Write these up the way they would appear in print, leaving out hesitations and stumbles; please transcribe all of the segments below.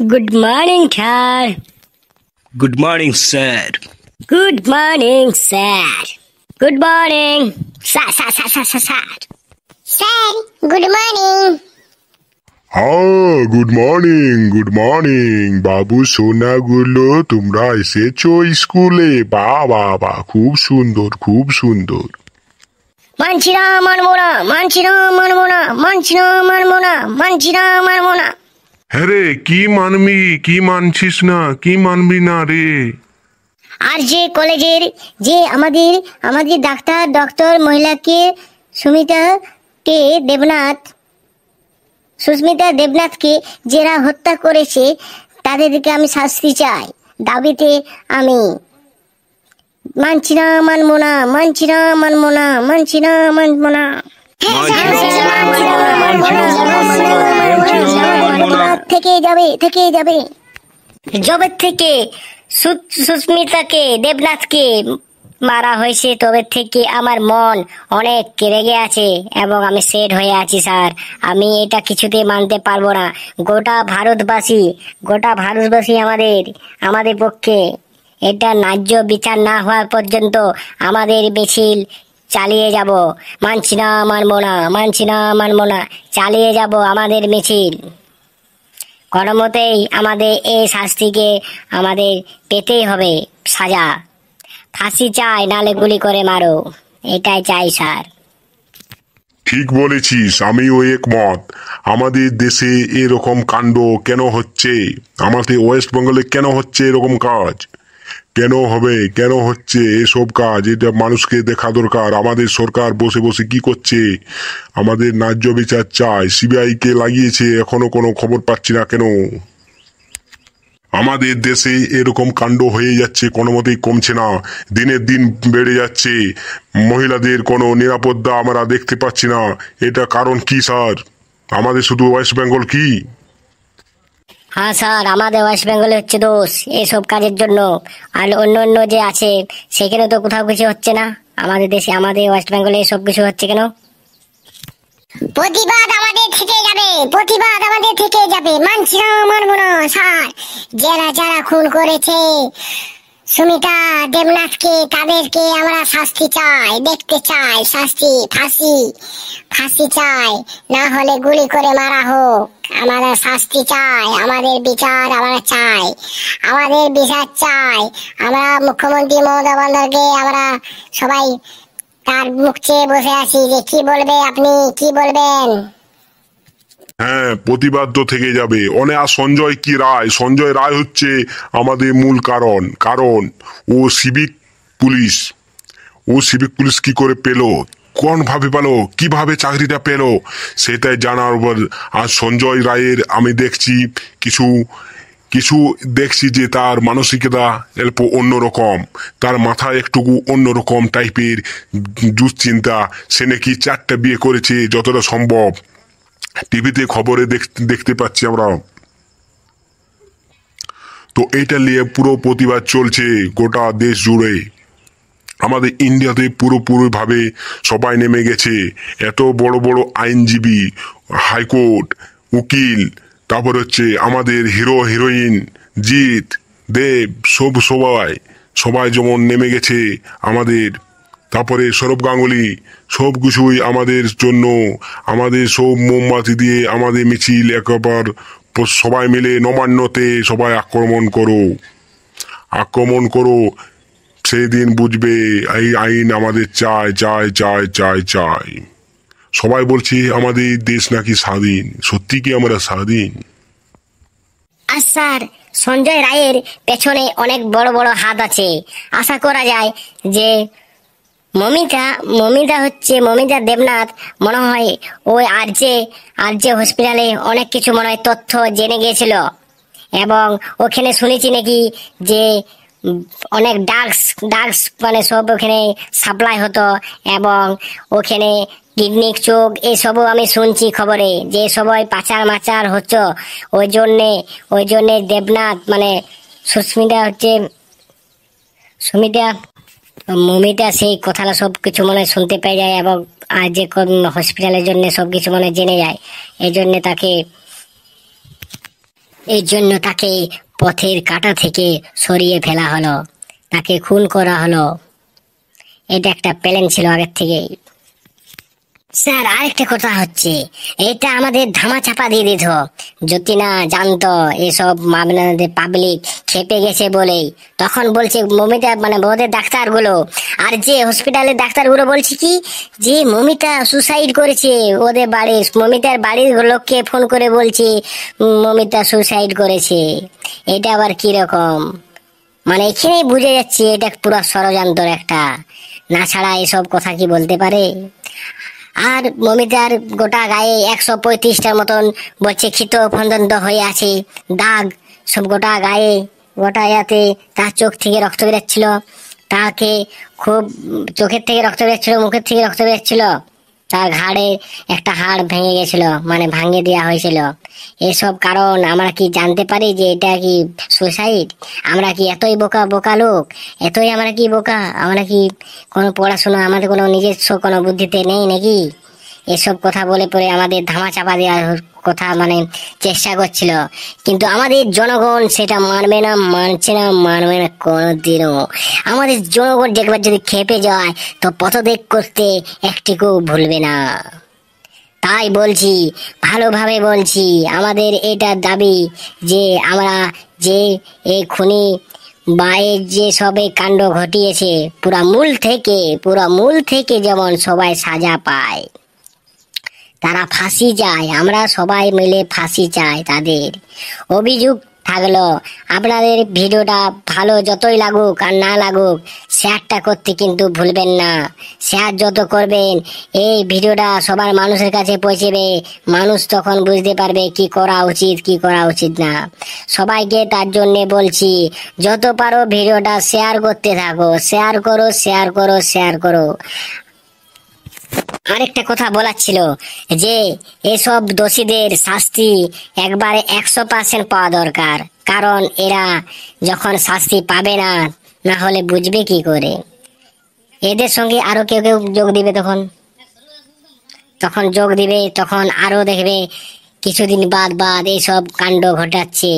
Good morning, sir. Good morning, sir. Good morning, sir. Good morning, sir. Sir good morning. Good morning বাবু সোনাগুলো, তোমরা এসেছো স্কুলে? বাবা খুব সুন্দর খুব সুন্দর। মানছি না, মানবো না, মানছি না, মানবো না, মানছি না, মানবো না, মানছি না, মানবো না। হ্যাঁ রে, কি মানবি কি মানছিস না, কি মানবি না রে? আর যে কলেজের যে আমাদের ডক্টর মহিলাকে সুস্মিতা দেবনাথকে যারা হত্যা করেছে তাদেরকে আমি শাস্তি চাই। দাবিতে আমি মানছি না, মানবো না, মানছি না, মানবো না, মানছি না, মানবো না। থেকে যাবে জবে থেকে সুস্মিতাকে দেবনাথকে মারা হয়েছে তবে থেকে আমার মন অনেক রেগে আছে এবং আমি সেট হয়ে আছি স্যার। আমি এটা কিছুতেই মানতে পারবো না। গোটা ভারতবাসী আমাদের পক্ষে এটা ন্যায্য বিচার না হওয়া পর্যন্ত আমাদের মিছিল চালিয়ে যাব। মানছি না, মানবো না, মানছি না, মানবো না, চালিয়ে যাব আমাদের মিছিল। কোনোমতেই আমাদের এই শাস্তিকে আমাদের পেতেই হবে সাজা। ফাঁসি চাই, নালে গুলি করে মারো, এটাই চাই স্যার। ঠিক বলেছিস, আমিও একমত। আমাদের দেশে এরকম কাণ্ড কেন হচ্ছে? আমাদের ওয়েস্ট বেঙ্গলে কেন হচ্ছে এরকম কাজ? কেন হচ্ছে এসব কাজ? এটা মানুষকে দেখা দরকার। আমাদের সরকার বসে বসে কি করছে? আমাদের ন্যায্য বিচার চাই। সিবিআই কে লাগিয়েছে, এখনো কোনো খবর পাচ্ছি না কেন? আমাদের দেশে এরকম কাণ্ড হয়ে যাচ্ছে, কোনো মতেই কমছে না, দিনের দিন বেড়ে যাচ্ছে। মহিলাদের কোনো নিরাপত্তা আমরা দেখতে পাচ্ছি না। এটা কারণ কি স্যার? আমাদের শুধু ওয়েস্ট বেঙ্গল কি? হ্যাঁ স্যার, আমাদের ওয়েস্ট বেঙ্গলে হচ্ছে দোষ এসব কাজের জন্য। আর অন্য যে আছে সেখানে তো কোথাও কিছু হচ্ছে না। আমাদের দেশে, আমাদের ওয়েস্ট বেঙ্গলে এসব কিছু হচ্ছে কেন? প্রতিবাদ আমাদের থেকে যাবে। মানছি না, মানবো না স্যার। যারা খুন করেছে সুমিতা দেবনাথকে তাদেরকে আমরা শাস্তি চাই, দেখতে চাই শাস্তি, ফাঁসি চাই, না হলে গুলি করে মারা হোক। আমাদের শাস্তি চাই, আমাদের বিচার চাই। আমরা মুখ্যমন্ত্রী মমতা বন্দ্যোপাধ্যায়কে আমরা সবাই তার মুখ চেয়ে বসে আছি যে কি বলবে, আপনি কি বলবেন? হ্যাঁ, প্রতিবাদ তো থেকে যাবে। আর সঞ্জয় রায় হচ্ছে আমাদের মূল কারণ ও সিভিক পুলিশ কি করে পেলো, কোন ভাবে পেলো, কিভাবে চাকরিটা পেলো, সেটাই জানার উপর। আর সঞ্জয় রায়ের আমি দেখছি কিছু দেখছি যে তার মানসিকতা অল্প অন্যরকম, তার মাথায় একটুকু অন্যরকম টাইপের দুশ্চিন্তা। সে নাকি 4টা বিয়ে করেছে যতটা সম্ভব, টিভিতে খবরে দেখতে পাচ্ছি আমরা। তো এটা নিয়ে পুরো প্রতিবাদ চলছে গোটা দেশ জুড়ে। আমাদের ইন্ডিয়াতে পুরোপুরি ভাবে সবাই নেমে গেছে। এত বড় বড় আইনজীবী, হাইকোর্ট, উকিল, তারপর হচ্ছে আমাদের হিরো হিরোইন জিৎ দেব, সবাই যেমন নেমে গেছে আমাদের। তারপরে সৌরভ গাঙ্গুলি, সব কিছুই আমাদের জন্য। আমাদের সব মোমবাতি দিয়ে আমাদের মিছিল একবার সবাই মিলে নবান্নতে সবাই আক্রমণ করো। সেই দিন বুঝবে এই আইন আমাদের চাই। সবাই বলছে আমাদের দেশ নাকি স্বাধীন। সত্যি কি আমরা স্বাধীন? আর স্যার, সঞ্জয় রায়ের পেছনে অনেক বড় বড় হাত আছে। আশা করা যায় যে মমিতা দেবনাথ মনে হয় ওই আরজে হসপিটালে অনেক কিছু মনে হয় তথ্য জেনে গিয়েছিল এবং ওখানে শুনেছি নাকি যে অনেক ড্রাগস মানে সব ওখানে সাপ্লাই হতো এবং ওখানে কিডনি চোখ এসবও আমি শুনছি খবরে যে সবাই পাচার হচ্ছে। ওই জন্যে দেবনাথ মানে মমিতা সেই কথাটা সব কিছু মনে শুনতে পেয়ে যায় এবং আর যে হসপিটালের জন্য সব কিছু মনে জেনে যায়। এই জন্য তাকে এই জন্য তাকে পথের কাঁটা থেকে সরিয়ে ফেলা হলো, তাকে খুন করা হলো। এটা একটা প্ল্যান ছিল আগের থেকেই। স্যার আরেকটা কথা হচ্ছে, এটা আমাদের ধামা চাপা দিয়ে দিত, যদি না জানতো এসব মামলাতে পাবলিক খেপে গেছে বলেই। তখন বলছে মমিতা মানে ওদের ডাক্তারগুলো আর যে হসপিটালের ডাক্তারগুলো বলছে কি যে মমিতা সুসাইড করেছে, ওদের বাড়ির মমিতার বাড়ির লোককে ফোন করে বলছে মমিতা সুসাইড করেছে। এটা আবার কিরকম? মানে এখানেই বুঝে যাচ্ছে এটা পুরো ষড়যন্ত্র একটা, না ছাড়া এসব কথা কি বলতে পারে? আর মমিতার গোটা গায়ে 135টার মতন বলছে ক্ষিত ফন্দন্ত হয়ে আছে, দাগ সব গোটা গায়ে, গোটা ইয়াতে। তার চোখ থেকে রক্ত বেরোচ্ছিল, তাকে খুব চোখের থেকে রক্ত বেরোচ্ছিল, মুখের থেকে রক্ত বেরোচ্ছিল, তার ঘাড়ে একটা হাড় ভেঙে গেছিল, মানে ভাঙিয়ে দেওয়া হয়েছিল। এসব কারণ আমরা কি জানতে পারি যে এটা কি সুসাইড? আমরা কি এতই বোকা বোকা লোক? এতই আমরা কি বোকা? আমরা কি কোনো পড়াশোনা আমাদের কোনো নিজস্ব কোনো বুদ্ধিতে নেই নাকি? এসব কথা বলে পরে আমাদের ধামা চাপা দেওয়ার কথা মানে চেষ্টা করছিল, কিন্তু আমাদের জনগণ সেটা মানবে না, মানছে না, মানবে না কোনোদিনও। আমাদের জনগণ একবার যদি খেপে যায় তো পথত্যাগ করতে একটিকু ভুলবে না। তাই বলছি, ভালোভাবে বলছি, আমাদের এটা দাবি যে আমরা যে এই খুনি বা যে সবে কাণ্ড ঘটিয়েছে পুরা মূল থেকে যেমন সবাই সাজা পায়, তারা ফাঁসি চায়, আমরা সবাই মিলে ফাঁসি চাই। তাদের অভিযোগ থাকলো আপনাদের ভিডিওটা ভালো যতই লাগুক আর না লাগুক শেয়ারটা করতে কিন্তু ভুলবেন না। শেয়ার যত করবেন এই ভিডিওটা সবার মানুষের কাছে পৌঁছবে, মানুষ তখন বুঝতে পারবে কি করা উচিত কি করা উচিত না। সবাইকে তার জন্য বলছি যত পারো ভিডিওটা শেয়ার করতে থাকো, শেয়ার করো শেয়ার করো শেয়ার করো। আরেকটা কথা বলার ছিল যে এসব দোষীদের শাস্তি একবারে 100% পাওয়া দরকার, কারণ এরা যখন শাস্তি পাবে না, না হলে বুঝবে কি করে? এদের সঙ্গে আরো কেউ কেউ যোগ দিবে, তখন যোগ দিবে, তখন আরো দেখবে কিছুদিন বাদ এইসব কাণ্ড ঘটাচ্ছে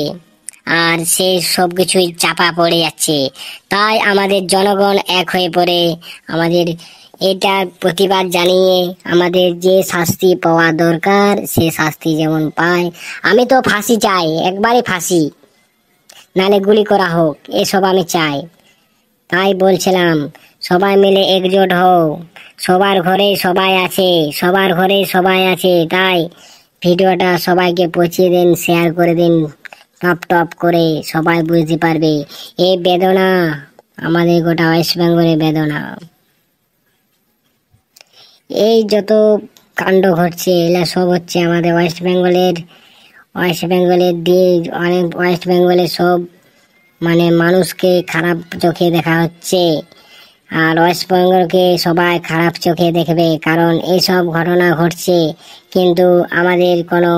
আর সেই সব কিছুই চাপা পড়ে যাচ্ছে। তাই আমাদের জনগণ এক হয়ে পড়ে আমাদের এটা প্রতিবাদ জানিয়ে আমাদের যে শাস্তি পাওয়া দরকার সে শাস্তি যেমন পায়। আমি তো ফাঁসি চাই, একবারে ফাঁসি, নালে গুলি করা হোক, এসব আমি চাই। তাই বলছিলাম সবাই মিলে একজোট হও, সবার ঘরে সবাই আছে, সবার ঘরে সবাই আছে। তাই ভিডিওটা সবাইকে পৌঁছে দিন, শেয়ার করে দিন, টপ টপ করে, সবাই বুঝতে পারবে এই বেদনা আমাদের গোটা ওয়েস্ট বেঙ্গলের বেদনা। এই যত কাণ্ড ঘটছে এগুলা সব হচ্ছে আমাদের ওয়েস্ট বেঙ্গলের দিয়ে অনেক ওয়েস্ট বেঙ্গলের সব মানে মানুষকে খারাপ চোখে দেখা হচ্ছে, আর ওয়েস্ট বেঙ্গলকে সবাই খারাপ চোখে দেখবে, কারণ এইসব ঘটনা ঘটছে কিন্তু আমাদের কোনো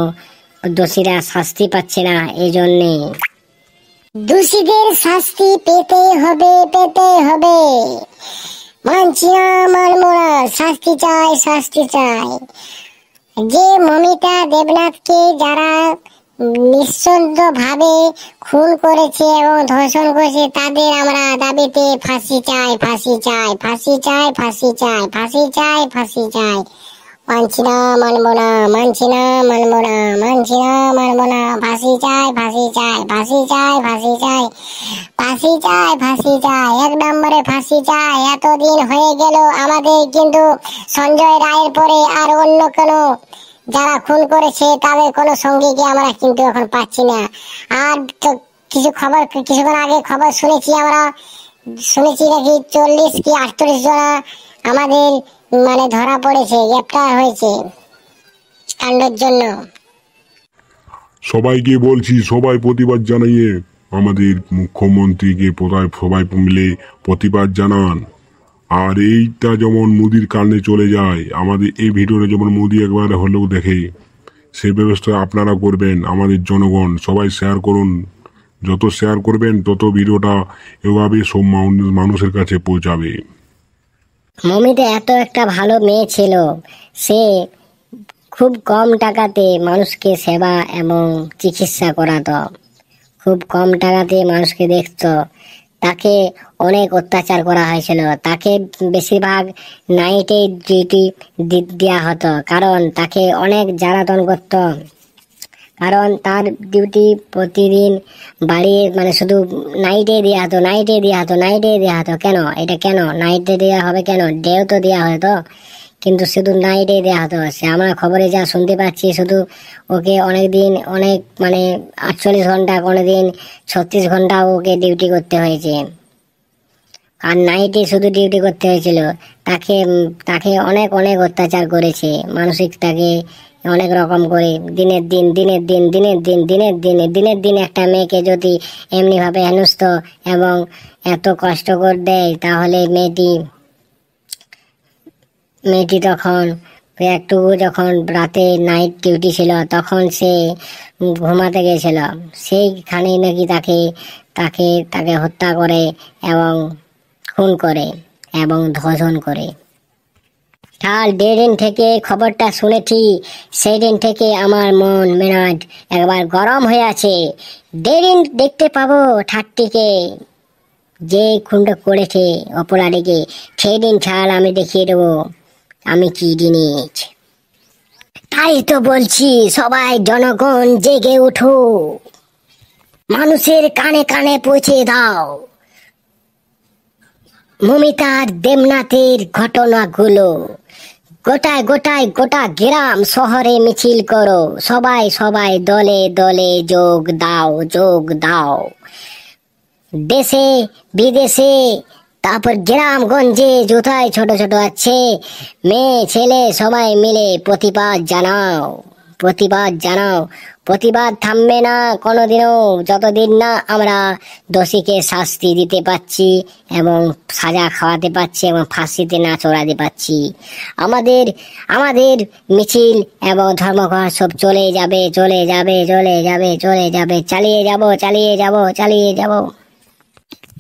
দোষীরা শাস্তি পাচ্ছে না। এই জন্যে দোষীদের শাস্তি পেতে হবে, পেতে হবে। মানছি না, মানবো না, শাস্তি চাই, শাস্তি চাই। যে মমিতা দেবনাথকে যারা নিঃসন্দ ভাবে খুন করেছে এবং ধর্ষণ করেছে তাদের আমরা দাবিতে ফাঁসি চাই, ফাঁসি চাই, ফাঁসি চাই, ফাঁসি চাই, ফাঁসি চাই, ফাঁসি চাই। মানছি না, মানবো না, মানছি না, মানবো না, মানছি না, মানবো না, ফাঁসি চাই, ফাঁসি চাই, ফাঁসি চাই, ফাঁসি চাই, ফাঁসি চাই, ফাঁসি চাই, 1 নম্বরে ফাঁসি চাই। এতদিন হয়ে গেল আমাদের, কিন্তু সঞ্জয় রায়ের পরে আর অন্য কোনো যারা খুন করেছে তাদের কোনো সঙ্গীকে আমরা কিন্তু এখন পাচ্ছি না। আর কিছুক্ষণ আগে খবর শুনেছি নাকি 40 কি 48 জনা আমাদের মানে ধরা পড়েছে, গ্রেপ্তার হয়েছে কাণ্ডের জন্য। সবাইকে বলছি সবাই প্রতিবাদ জানিয়ে আমাদের মুখ্যমন্ত্রীকে সবাই মিলে প্রতিবাদ জানান। আর এইটা যেমন মোদির কানে চলে যায়, আমাদের এই ভিডিওটা যেমন মোদি একবার হলেও দেখে, সে ব্যবস্থা আপনারা করবেন। আমাদের জনগণ সবাই শেয়ার করুন, যত শেয়ার করবেন তত ভিডিওটা এভাবে সব মানুষের কাছে পৌঁছাবে। মমিতা এত একটা ভালো মেয়ে ছিল, সে খুব কম টাকাতে মানুষকে সেবা এবং চিকিৎসা করাতো, খুব কম টাকাতে মানুষকে দেখতো। তাকে অনেক অত্যাচার করা হয়েছিল, তাকে বেশিরভাগ নাইটে ডিউটি দেওয়া হতো, কারণ তাকে অনেক জ্বালাতন করতো। কারণ তার ডিউটি প্রতিদিন বাড়িয়ে মানে শুধু নাইটে দেওয়া হতো, নাইটে দেওয়া হতো, নাইটে দেওয়া হতো। কেন এটা কেন নাইটে দেওয়া হবে? কেন ডেও তো দেওয়া হতো, কিন্তু শুধু নাইটে দেওয়া হতো। সে আমরা খবরে যা শুনতে পাচ্ছি, শুধু ওকে অনেক দিন অনেক মানে 48 ঘন্টা, কোনো দিন 36 ঘন্টা ওকে ডিউটি করতে হয়েছে, আর নাইটে শুধু ডিউটি করতে হয়েছিল। তাকে তাকে অনেক অনেক অত্যাচার করেছে, মানসিক তাকে অনেক রকম করে দিনের দিন একটা মেয়েকে যদি এমনিভাবে হেনস্থ এবং এত কষ্টকর দেয়, তাহলে মেয়েটি তখন একটু যখন রাতে নাইট ডিউটি ছিল, তখন সে ঘুমাতে গেছিল, সেইখানেই নাকি তাকে হত্যা করে এবং খুন করে এবং ধর্ষণ করে। কাল যেদিন থেকে খবরটা শুনেছি, সেই দিন থেকে আমার মন মেজাজ একবার গরম হয়ে আছে। যেদিন দেখতে পাবো ঠাট্টিকে, যে খুনটা করেছে অপরাধীকে, সেই দিন ছাড় আমি দেখিয়ে দেবো আমি কি জিনিস। তাই তো বলছি, সবাই জনগণ জেগে উঠো, মানুষের কানে কানে পৌঁছে দাও মমিতার দেবনাথের ঘটনাগুলো। গোটা গ্রাম শহরে মিছিল করো, সবাই দলে দলে যোগ দাও। দেশে বিদেশে, তারপর গ্রামগঞ্জে যোথায় ছোট ছোট আছে মেয়ে ছেলে, সবাই মিলে প্রতিবাদ জানাও। প্রতিবাদ থামবে না কোনোদিনও, যতদিন না আমরা দোষীকে শাস্তি দিতে পাচ্ছি এবং সাজা খাওয়াতে পাচ্ছি এবং ফাঁসিতে না চড়াতে পাচ্ছি। আমাদের মিছিল এবং ধর্মঘট সব চলে যাবে। চালিয়ে যাব।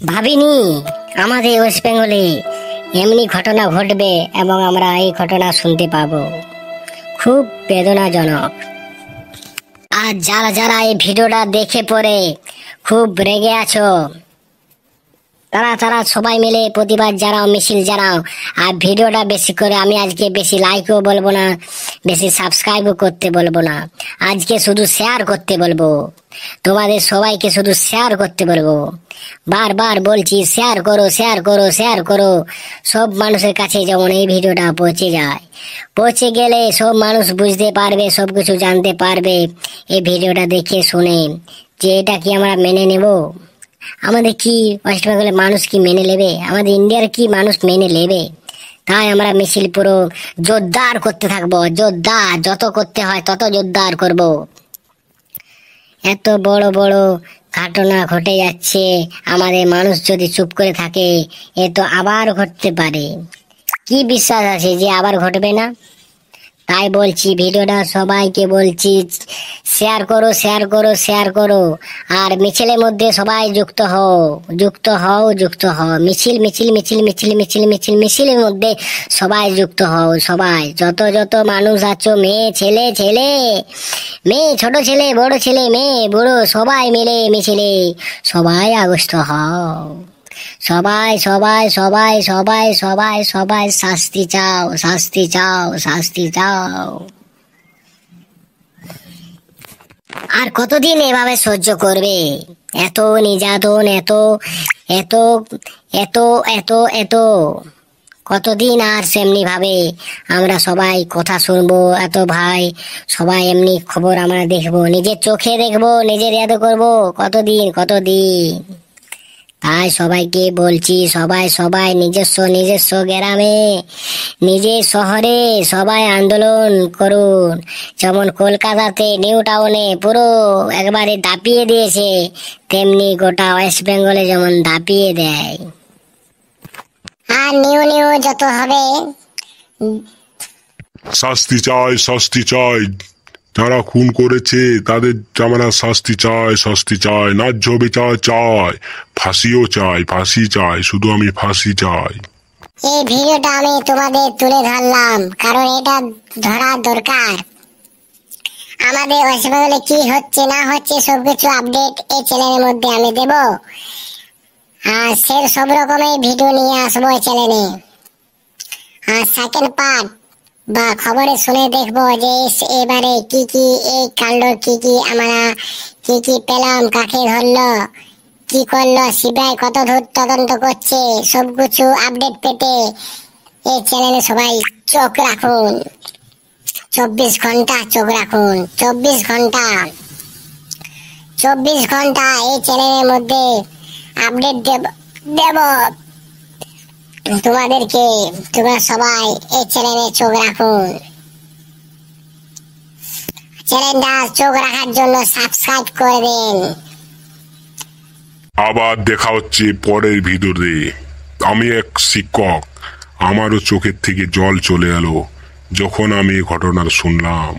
ভাবিনি আমাদের ওয়েস্ট বেঙ্গলে এমনি ঘটনা ঘটবে এবং আমরা এই ঘটনা শুনতে পাবো। খুব বেদনাজনক। আর যারা এই ভিডিওটা দেখে পরে খুব রেগে আছো, তারা সবাই মিলে প্রতিবাদ জানাও, মিছিল জানাও। আর ভিডিওটা বেশি করে, আমি আজকে বেশি লাইকও বলবো না, বেশি সাবস্ক্রাইবও করতে বলবো না, আজকে শুধু শেয়ার করতে বলবো। তোমাদের সবাইকে শুধু শেয়ার করতে বলবো। বারবার বলছি শেয়ার করো। সব মানুষের কাছে যেমন এই ভিডিওটা পৌঁছে গেলে সব মানুষ বুঝতে পারবে, সব কিছু জানতে পারবে এই ভিডিওটা দেখে শুনে, যে এটা কি আমরা মেনে নেব। আমাদের কি ওয়েস্ট বেঙ্গলের মানুষ কি মেনে নেবে? আমাদের ইন্ডিয়ার কি মানুষ মেনে নেবে? তাই আমরা মিছিল পুরো জোরদার করতে থাকবো, যত করতে হয় তত জোরদার করব। এত বড় ঘটনা ঘটে যাচ্ছে, আমাদের মানুষ যদি চুপ করে থাকে, এ তো আবার ঘটতে পারে। কি বিশ্বাস আছে যে আবার ঘটবে না? তাই বলছি, ভিডিওটা সবাইকে বলছি শেয়ার করো। আর মিছিলের মধ্যে সবাই যুক্ত হও। মিছিলের মধ্যে সবাই যুক্ত হও। সবাই যত মানুষ আছো, মেয়ে ছোট ছেলে, বড় ছেলে, মেয়ে বুড়ো, সবাই মিলে মিছিলে সবাই আগস্ট হও। সবাই শাস্তি চাও। আর কতদিন এভাবে সহ্য করবে? এত নির্যাতন, এত কতদিন আর সেমনি ভাবে আমরা সবাই কথা শুনবো? এত ভাই সবাই এমনি খবর আমরা দেখবো, নিজের চোখে দেখবো, নিজের এত করবো? কতদিন? তাই সবাইকে বলছি, সবাই নিজস্ব গ্রামে, নিজের শহরে সবাই আন্দোলন করুন। যেমন কলকাতাতে নিউ টাউনে পুরো একবারে দাপিয়ে দিয়েছে, তেমনি গোটা ওয়েস্ট বেঙ্গলে যেমন দাপিয়ে দেয়। আর নিউ যত হবে শাস্তি চাই। যারা খুন করেছে তাদের আমরা শাস্তি চাই, ন্যায্য বিচার চাই, ফাঁসি চাই, শুধু আমি ফাঁসি চাই। এই ভিডিওটা আমি তোমাদের তুলে ধরলাম, কারণ এটা ধরা দরকার। আমাদের ওয়েস্ট বেঙ্গলে কি হচ্ছে না হচ্ছে সবকিছু আপডেট এই চ্যানেলের মধ্যে আমি দেব। আর সব রকমের ভিডিও নিয়ে আসবো এই চ্যানেলে। আর সেকেন্ড পার্ট বা খবরে শুনে দেখবো যে এবারে কি কি এই কাণ্ড, কি আমরা কি পেলাম, কাকে ধরলো, কি করলো, সিবিআই কত দূর তদন্ত করছে, সবকিছু আপডেট পেতে এই চ্যানেলে সবাই চোখ রাখুন। 24 ঘন্টা চোখ রাখুন। 24 ঘন্টা এই চ্যানেলের মধ্যে আপডেট দেব তোমাদেরকে। তোমরা সবাই এই চ্যানেলে চোখ রাখুন। চ্যানেলটা চোখ রাখার জন্য সাবস্ক্রাইব করে দিন। আবার দেখা হচ্ছে পরের ভিডিওতে। আমি এক শিক্ষক, আমারও চোখের থেকে জল চলে এলো যখন আমি এই ঘটনার শুনলাম।